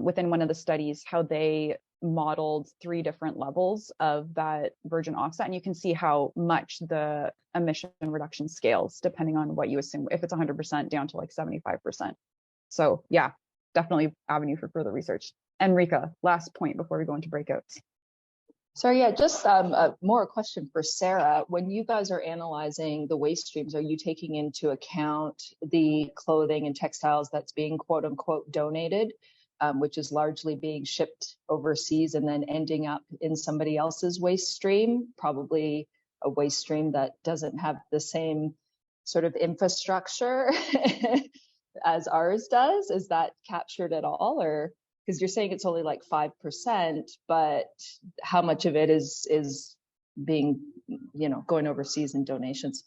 within one of the studies how they modeled 3 different levels of that virgin offset, and you can see how much the emission reduction scales depending on what you assume, if it's 100% down to like 75%. So yeah, definitely avenue for further research. Enrica, last point before we go into breakouts. Sorry, yeah, just more a question for Sarah. When you guys are analyzing the waste streams, are you taking into account the clothing and textiles that's being quote unquote donated, which is largely being shipped overseas and then ending up in somebody else's waste stream, probably a waste stream that doesn't have the same sort of infrastructure as ours does? Is that captured at all? Or because you're saying it's only like 5%, but how much of it is being, going overseas in donations?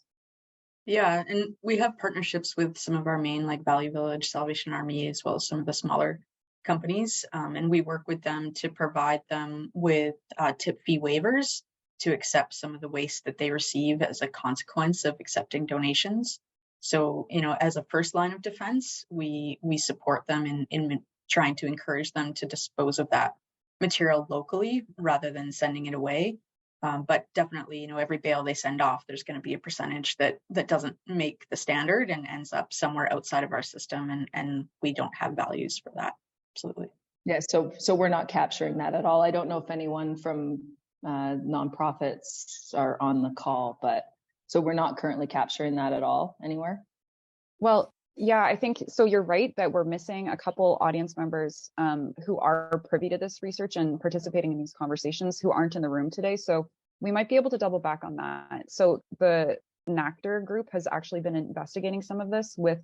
Yeah, and we have partnerships with some of our main, like Value Village, Salvation Army, as well as some of the smaller companies, and we work with them to provide them with tip fee waivers to accept some of the waste that they receive as a consequence of accepting donations. So, as a first line of defense, we support them in trying to encourage them to dispose of that material locally rather than sending it away. But definitely, every bale they send off, there's going to be a percentage that doesn't make the standard and ends up somewhere outside of our system, and we don't have values for that. Absolutely. Yeah, so we're not capturing that at all. I don't know if anyone from nonprofits are on the call, but so we're not currently capturing that at all anywhere? Well, yeah, I think so. You're right that we're missing a couple audience members who are privy to this research and participating in these conversations who aren't in the room today. So we might be able to double back on that. So the NACTR group has actually been investigating some of this with,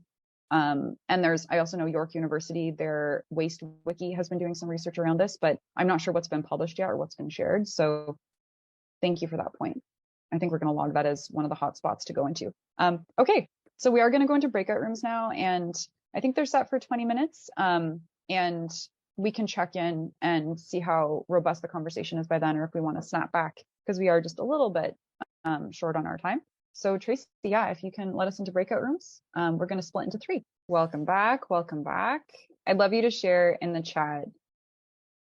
and I also know York University, their Waste Wiki has been doing some research around this, but I'm not sure what's been published yet or what's been shared. So thank you for that point. I think we're going to log that as one of the hot spots to go into. Okay. So we are going to go into breakout rooms now, and I think they're set for 20 minutes, and we can check in and see how robust the conversation is by then, or if we want to snap back, because we are just a little bit short on our time. So Tracy, yeah, if you can let us into breakout rooms, we're going to split into 3. Welcome back. Welcome back. I'd love you to share in the chat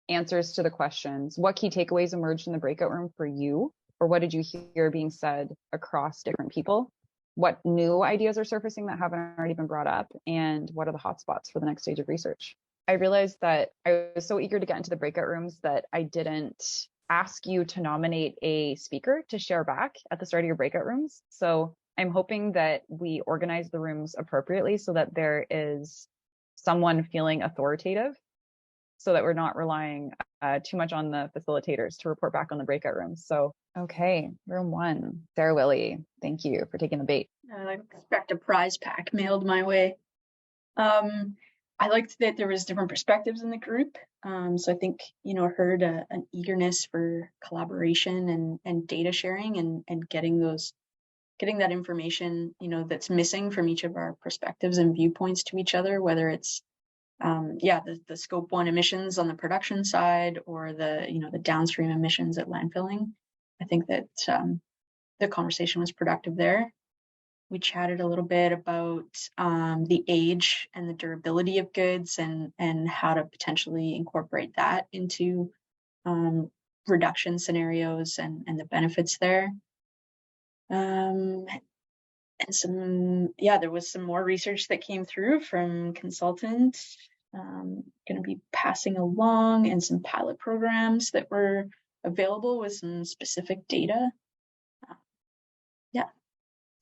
answers to the questions. What key takeaways emerged in the breakout room for you, or what did you hear being said across different people? What new ideas are surfacing that haven't already been brought up, and what are the hotspots for the next stage of research? I realized that I was so eager to get into the breakout rooms that I didn't ask you to nominate a speaker to share back at the start of your breakout rooms. So I'm hoping that we organize the rooms appropriately so that there is someone feeling authoritative, so that we're not relying too much on the facilitators to report back on the breakout rooms. So, okay, room 1, Sarah Willie, thank you for taking the bait. I expect a prize pack mailed my way. I liked that there was different perspectives in the group. So I think, heard an eagerness for collaboration and data sharing and getting that information, that's missing from each of our perspectives and viewpoints to each other, whether it's the scope 1 emissions on the production side or the downstream emissions at landfilling. I think that the conversation was productive there. We chatted a little bit about the age and the durability of goods and how to potentially incorporate that into reduction scenarios and the benefits there. And there was some more research that came through from consultants, going to be passing along, and some pilot programs that were available with some specific data.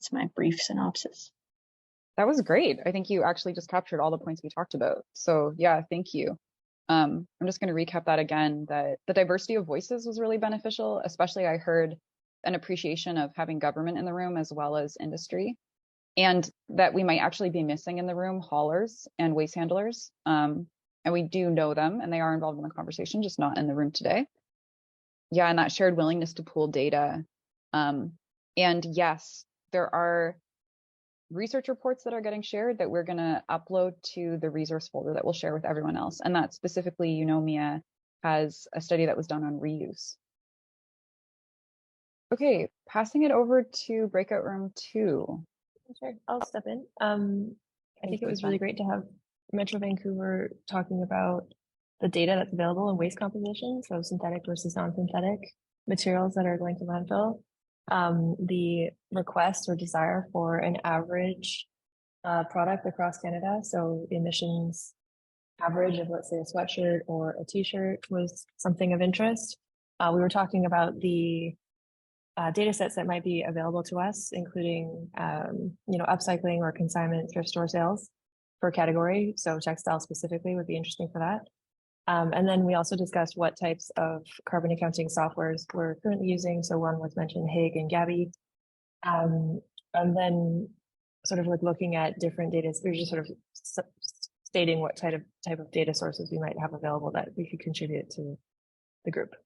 It's my brief synopsis. That was great. I think you actually just captured all the points we talked about. So yeah, thank you. I'm just going to recap that again, that the diversity of voices was really beneficial. Especially I heard an appreciation of having government in the room as well as industry, and that we might actually be missing in the room haulers and waste handlers. And we do know them and they are involved in the conversation, just not in the room today. Yeah, and that shared willingness to pool data. And yes, there are research reports that are getting shared that we're going to upload to the resource folder that we'll share with everyone else. And that specifically, Mia has a study that was done on reuse. Okay, passing it over to breakout room 2. Sure, I'll step in. I think it was Lisa. really great to have Metro Vancouver talking about the data that's available in waste composition, so synthetic versus non-synthetic materials that are going to landfill. The request or desire for an average product across Canada, so emissions average of, let's say, a sweatshirt or a t-shirt was something of interest. We were talking about the data sets that might be available to us, including upcycling or consignment thrift store sales per category. So textile specifically would be interesting for that. And then we also discussed what types of carbon accounting softwares we're currently using. So one was mentioned, Hague and Gabby. And then sort of like looking at different data, we're just sort of stating what type of data sources we might have available that we could contribute to the group.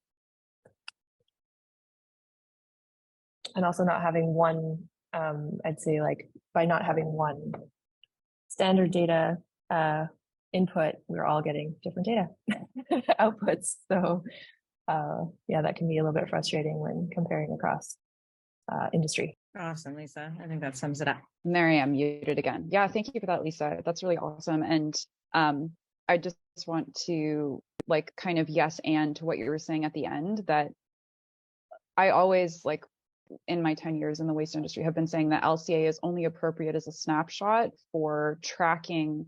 And also not having one, I'd say, like, by not having one standard data input, we're all getting different data outputs. So yeah, that can be a little bit frustrating when comparing across industry. Awesome, Lisa. I think that sums it up. Miriam, muted again. Yeah, thank you for that, Lisa. That's really awesome. And I just want to like kind of yes and to what you were saying at the end, that I always, like, in my 10 years in the waste industry, have been saying that LCA is only appropriate as a snapshot for tracking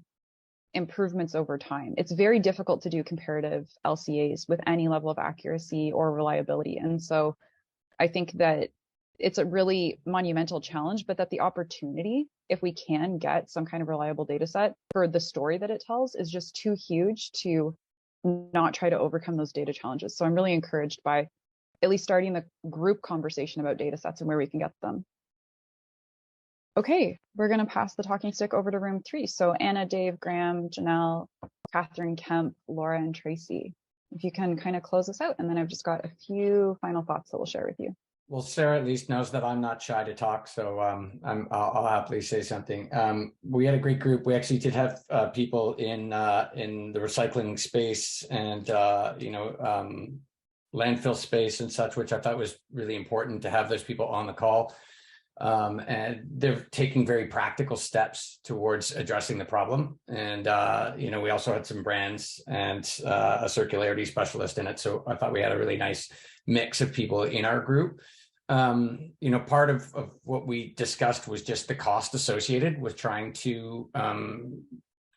improvements over time. It's very difficult to do comparative LCAs with any level of accuracy or reliability. And so I think that it's a really monumental challenge, but that the opportunity, if we can get some kind of reliable data set for the story that it tells, is just too huge to not try to overcome those data challenges. So I'm really encouraged by at least starting the group conversation about data sets and where we can get them. Okay, we're going to pass the talking stick over to room 3. So Anna, Dave, Graham, Janelle, Katherine, Kemp, Laura, and Tracy. If you can kind of close us out, and then I've just got a few final thoughts that we'll share with you. Well, Sarah at least knows that I'm not shy to talk, so I'll happily say something. We had a great group. We actually did have people in the recycling space and landfill space and such, which I thought was really important to have those people on the call. And they're taking very practical steps towards addressing the problem. And, we also had some brands and a circularity specialist in it. So I thought we had a really nice mix of people in our group. Part of what we discussed was just the cost associated with trying to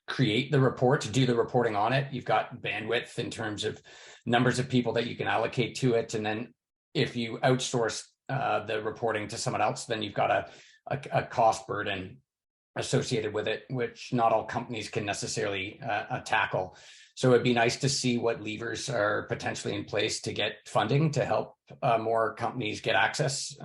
create the report, to do the reporting on it. You've got bandwidth in terms of numbers of people that you can allocate to it. And then if you outsource the reporting to someone else, then you've got a cost burden associated with it, which not all companies can necessarily tackle. So it'd be nice to see what levers are potentially in place to get funding to help more companies get access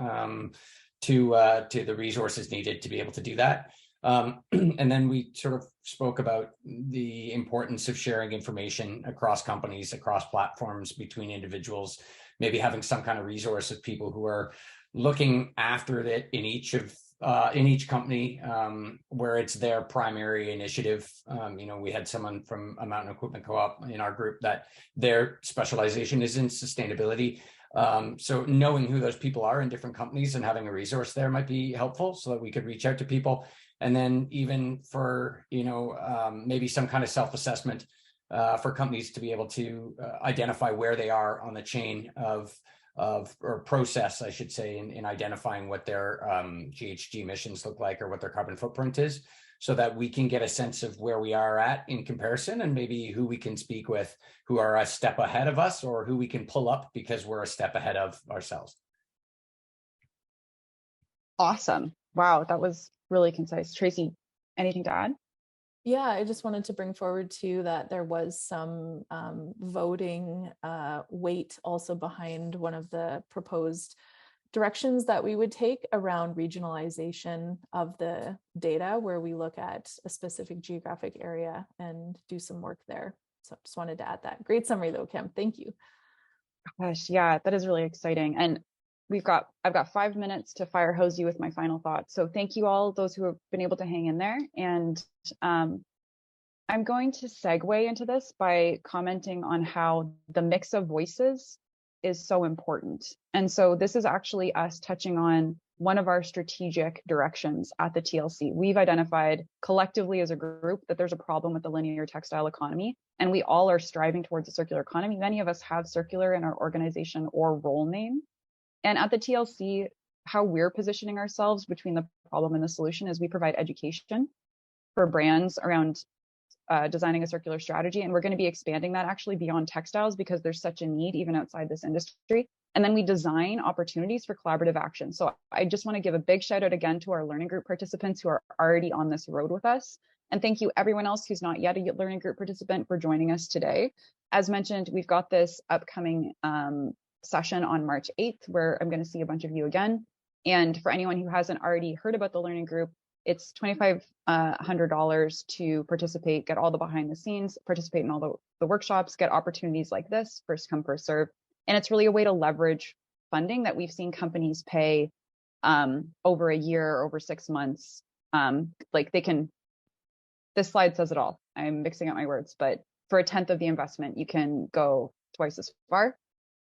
to the resources needed to be able to do that. And then we sort of spoke about the importance of sharing information across companies, across platforms, between individuals, maybe having some kind of resource of people who are looking after it in each company where it's their primary initiative. We had someone from a mountain equipment co-op in our group that their specialization is in sustainability. So knowing who those people are in different companies and having a resource there might be helpful so that we could reach out to people. And then even for, maybe some kind of self-assessment for companies to be able to identify where they are on the chain or process, I should say, in identifying what their GHG emissions look like or what their carbon footprint is, so that we can get a sense of where we are at in comparison and maybe who we can speak with who are a step ahead of us or who we can pull up because we're a step ahead of ourselves. Awesome. Wow, that was really concise. Tracy, anything to add? Yeah, I just wanted to bring forward too that there was some voting weight also behind one of the proposed directions that we would take around regionalization of the data, where we look at a specific geographic area and do some work there. So just wanted to add that. Great summary though, Kim. Thank you. Gosh, yeah, that is really exciting. And I've got 5 minutes to fire hose you with my final thoughts. So thank you all, those who have been able to hang in there. And I'm going to segue into this by commenting on how the mix of voices is so important. And so this is actually us touching on one of our strategic directions at the TLC. We've identified collectively as a group that there's a problem with the linear textile economy, and we all are striving towards a circular economy. Many of us have circular in our organization or role name. And at the TLC, how we're positioning ourselves between the problem and the solution is we provide education for brands around designing a circular strategy. And we're going to be expanding that actually beyond textiles because there's such a need even outside this industry. And then we design opportunities for collaborative action. So I just want to give a big shout out again to our learning group participants who are already on this road with us. And thank you everyone else who's not yet a learning group participant for joining us today. As mentioned, we've got this upcoming session on March 8th, where I'm going to see a bunch of you again. And for anyone who hasn't already heard about the learning group, it's $2,500 to participate, get all the behind the scenes, participate in all the workshops, get opportunities like this, first come, first serve. And it's really a way to leverage funding that we've seen companies pay over a year, over 6 months. Like they can, this slide says it all. I'm mixing up my words, but for a 1/10 of the investment, you can go twice as far.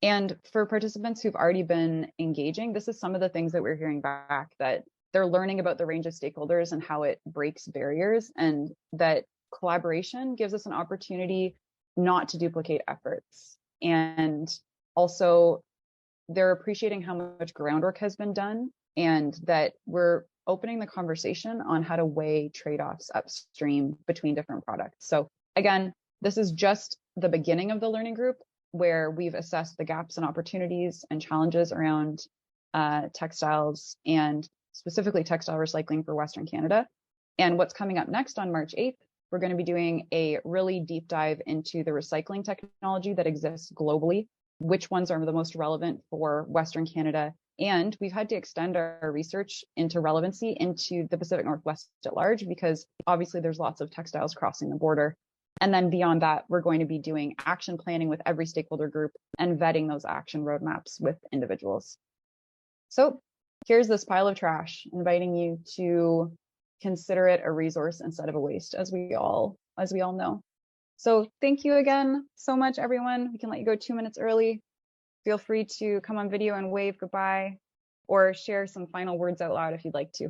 And for participants who've already been engaging, this is some of the things that we're hearing back, that they're learning about the range of stakeholders and how it breaks barriers, and that collaboration gives us an opportunity not to duplicate efforts. And also they're appreciating how much groundwork has been done, and that we're opening the conversation on how to weigh trade-offs upstream between different products. So again, this is just the beginning of the learning group, where we've assessed the gaps and opportunities and challenges around textiles, and specifically textile recycling for Western Canada. And what's coming up next on March 8th, we're going to be doing a really deep dive into the recycling technology that exists globally, which ones are the most relevant for Western Canada. And we've had to extend our research into relevancy into the Pacific Northwest at large, because obviously there's lots of textiles crossing the border. And then beyond that, we're going to be doing action planning with every stakeholder group and vetting those action roadmaps with individuals. So here's this pile of trash, inviting you to consider it a resource instead of a waste, as we all know. So thank you again so much, everyone. We can let you go 2 minutes early. Feel free to come on video and wave goodbye, or share some final words out loud if you'd like to.